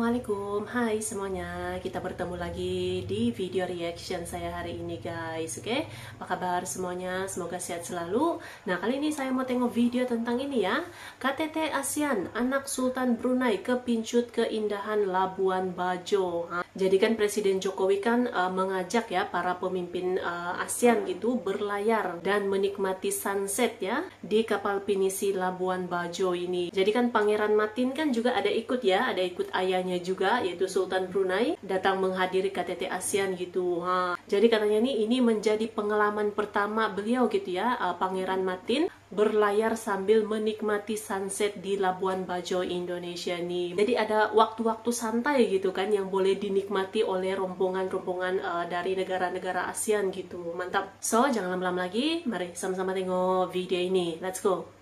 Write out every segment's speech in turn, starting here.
Assalamualaikum, hai semuanya. Kita bertemu lagi di video reaction saya hari ini guys. Oke, apa kabar semuanya? Semoga sehat selalu. Nah, kali ini saya mau tengok video tentang ini ya, KTT ASEAN, anak Sultan Brunei kepincut keindahan Labuan Bajo. Jadi kan Presiden Jokowi kan mengajak ya para pemimpin ASEAN gitu berlayar dan menikmati sunset ya di kapal pinisi Labuan Bajo ini. Jadi kan Pangeran Matin kan juga ada ikut ya, ada ikut ayahnya juga yaitu Sultan Brunei datang menghadiri KTT ASEAN gitu. Jadi katanya nih ini menjadi pengalaman pertama beliau gitu ya, Pangeran Matin berlayar sambil menikmati sunset di Labuan Bajo Indonesia nih. Jadi ada waktu-waktu santai gitu kan yang boleh dinikmati oleh rombongan-rombongan dari negara-negara ASEAN gitu. Mantap. So, jangan lama-lama lagi. Mari sama-sama tengok video ini. Let's go.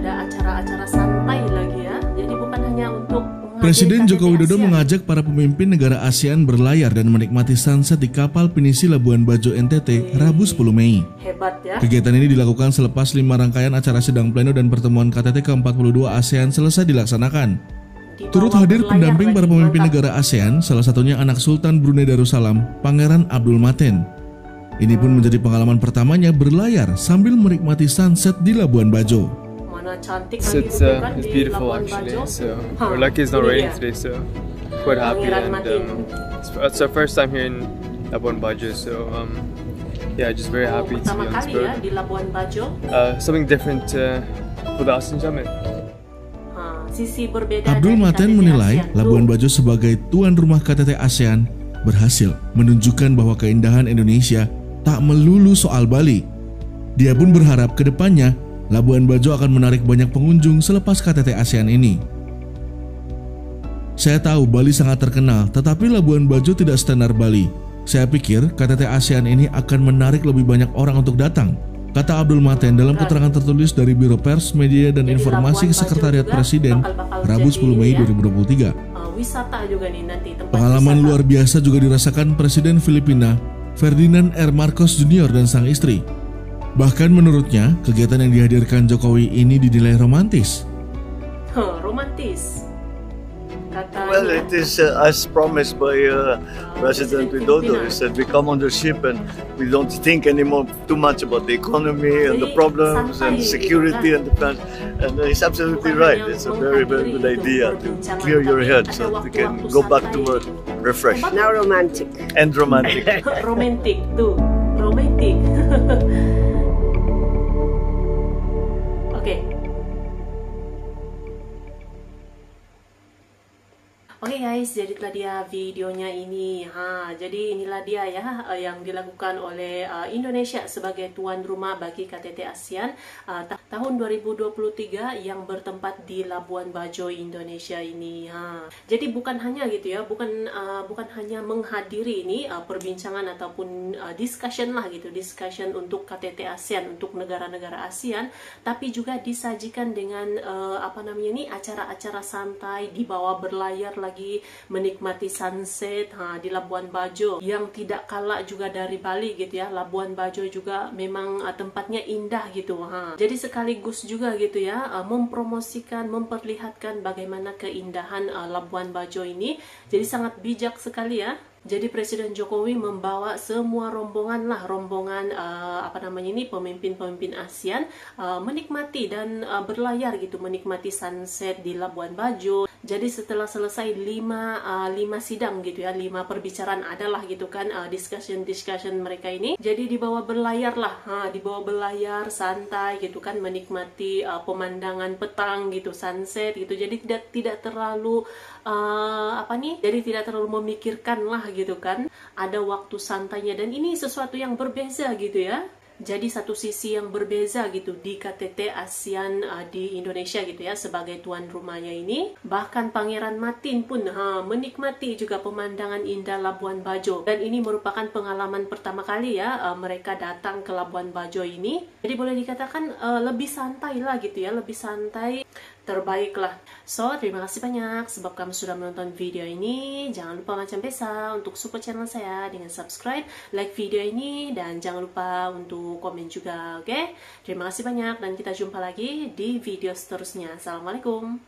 Acara-acara santai lagi ya. Jadi bukan hanya untuk Presiden Joko Widodo mengajak para pemimpin negara ASEAN berlayar dan menikmati sunset di kapal pinisi Labuan Bajo NTT Rabu 10 Mei. Hebat ya. Kegiatan ini dilakukan selepas 5 rangkaian acara sidang pleno dan pertemuan KTT ke-42 ASEAN selesai dilaksanakan. Turut hadir pendamping para pemimpin negara ASEAN, salah satunya anak Sultan Brunei Darussalam, Pangeran Abdul Matin. Ini pun menjadi pengalaman pertamanya berlayar sambil menikmati sunset di Labuan Bajo. It's beautiful actually. So we're lucky it's not raining today, so quite happy. And it's our first time here in Labuan Bajo, so yeah, just very happy to be on this boat. Something different for the ASEAN Summit. Abdul Matin menilai Labuan Bajo sebagai tuan rumah KTT ASEAN berhasil menunjukkan bahwa keindahan Indonesia tak melulu soal Bali. Dia pun berharap ke depannya Labuan Bajo akan menarik banyak pengunjung selepas KTT ASEAN ini. Saya tahu Bali sangat terkenal, tetapi Labuan Bajo tidak standar Bali. Saya pikir KTT ASEAN ini akan menarik lebih banyak orang untuk datang, kata Abdul Matin dalam keterangan tertulis dari Biro Pers, Media, dan Informasi Sekretariat Presiden Rabu 10 Mei 2023. Pengalaman luar biasa juga dirasakan Presiden Filipina Ferdinand R. Marcos Jr. dan sang istri. Bahkan menurutnya, kegiatan yang dihadirkan Jokowi ini dinilai romantis. Romantis. Well, it is as promised by President Widodo. He said we come on the ship and we don't think anymore too much about the economy and the problems and security and defense. And he's absolutely right. It's a very, very good idea to clear your head so we can go back to work refreshed. Now romantic. And romantic. Romantic tuh, romantic. Oke guys, jadi itulah dia videonya ini. Jadi inilah dia ya yang dilakukan oleh Indonesia sebagai tuan rumah bagi KTT ASEAN tahun 2023 yang bertempat di Labuan Bajo Indonesia ini. Jadi bukan hanya gitu ya, bukan hanya menghadiri ini perbincangan ataupun discussion lah gitu, discussion untuk KTT ASEAN untuk negara-negara ASEAN, tapi juga disajikan dengan acara-acara santai, dibawa berlayar lagi menikmati sunset di Labuan Bajo yang tidak kalah juga dari Bali gitu ya. Labuan Bajo juga memang tempatnya indah gitu. Jadi sekaligus juga gitu ya mempromosikan, memperlihatkan bagaimana keindahan Labuan Bajo ini. Jadi sangat bijak sekali ya. Jadi Presiden Jokowi membawa semua rombongan pemimpin-pemimpin ASEAN menikmati dan berlayar gitu, menikmati sunset di Labuan Bajo. Jadi setelah selesai 5 sidang gitu ya, 5 perbicaraan adalah gitu kan discussion mereka ini. Jadi dibawa berlayar santai gitu kan, menikmati pemandangan petang gitu, sunset gitu. Jadi tidak terlalu jadi tidak terlalu memikirkan lah gitu kan, ada waktu santainya, dan ini sesuatu yang berbeza gitu ya. Jadi satu sisi yang berbeza gitu di KTT ASEAN di Indonesia gitu ya sebagai tuan rumahnya ini. Bahkan Pangeran Matin pun menikmati juga pemandangan indah Labuan Bajo, dan ini merupakan pengalaman pertama kali ya mereka datang ke Labuan Bajo ini. Jadi boleh dikatakan lebih santai lah gitu ya, lebih santai terbaik lah. So, terima kasih banyak sebab kamu sudah menonton video ini. Jangan lupa macam biasa untuk support channel saya dengan subscribe, like video ini, dan jangan lupa untuk komen juga, oke? Terima kasih banyak dan kita jumpa lagi di video seterusnya. Assalamualaikum.